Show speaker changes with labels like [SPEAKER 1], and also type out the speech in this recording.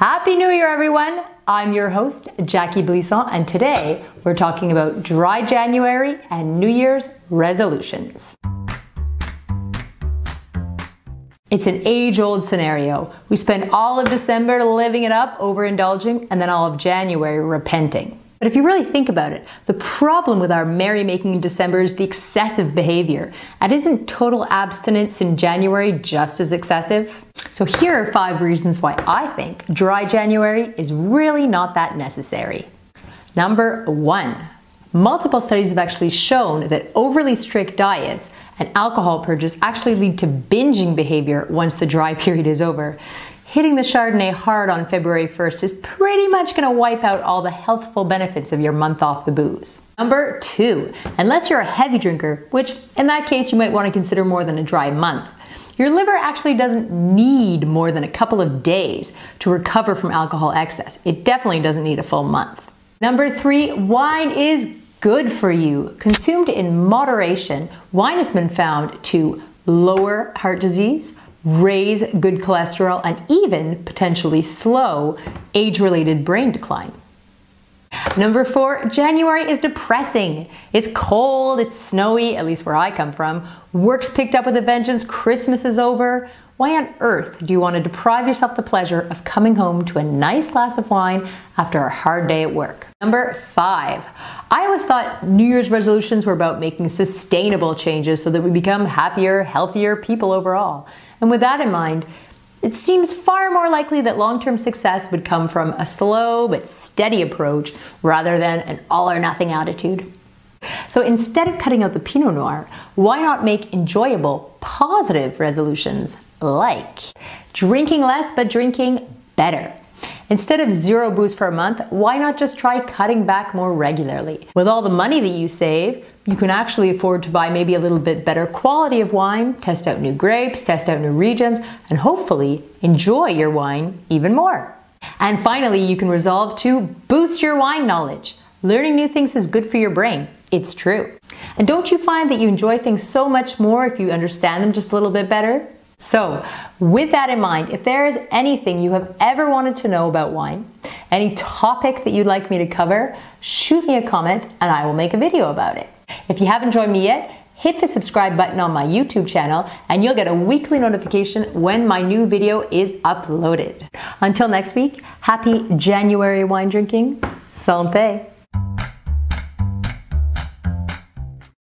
[SPEAKER 1] Happy New Year, everyone! I'm your host, Jackie Blisson, and today we're talking about dry January and New Year's resolutions. It's an age-old scenario. We spend all of December living it up, overindulging, and then all of January repenting. But if you really think about it, the problem with our merrymaking in December is the excessive behavior. And isn't total abstinence in January just as excessive? So here are 5 reasons why I think dry January is really not that necessary. Number 1. Multiple studies have actually shown that overly strict diets and alcohol purges actually lead to binging behavior once the dry period is over. Hitting the Chardonnay hard on February 1st is pretty much going to wipe out all the healthful benefits of your month off the booze. Number 2, unless you're a heavy drinker, which in that case you might want to consider more than a dry month, your liver actually doesn't need more than a couple of days to recover from alcohol excess. It definitely doesn't need a full month. Number 3, wine is good for you. Consumed in moderation, wine has been found to lower heart disease, raise good cholesterol, and even potentially slow age-related brain decline. Number 4, January is depressing. It's cold, it's snowy, at least where I come from. Work's picked up with a vengeance, Christmas is over. Why on earth do you want to deprive yourself the pleasure of coming home to a nice glass of wine after a hard day at work? Number 5, I always thought New Year's resolutions were about making sustainable changes so that we become happier, healthier people overall. And with that in mind, it seems far more likely that long-term success would come from a slow but steady approach rather than an all-or-nothing attitude. So instead of cutting out the Pinot Noir, why not make enjoyable, positive resolutions like drinking less but drinking better? Instead of 0 booze for a month, why not just try cutting back more regularly? With all the money that you save, you can actually afford to buy maybe a little bit better quality of wine, test out new grapes, test out new regions, and hopefully enjoy your wine even more. And finally, you can resolve to boost your wine knowledge. Learning new things is good for your brain. It's true. And don't you find that you enjoy things so much more if you understand them just a little bit better? So, with that in mind, if there is anything you have ever wanted to know about wine, any topic that you'd like me to cover, shoot me a comment and I will make a video about it. If you haven't joined me yet, hit the subscribe button on my YouTube channel and you'll get a weekly notification when my new video is uploaded. Until next week, happy January wine drinking. Santé!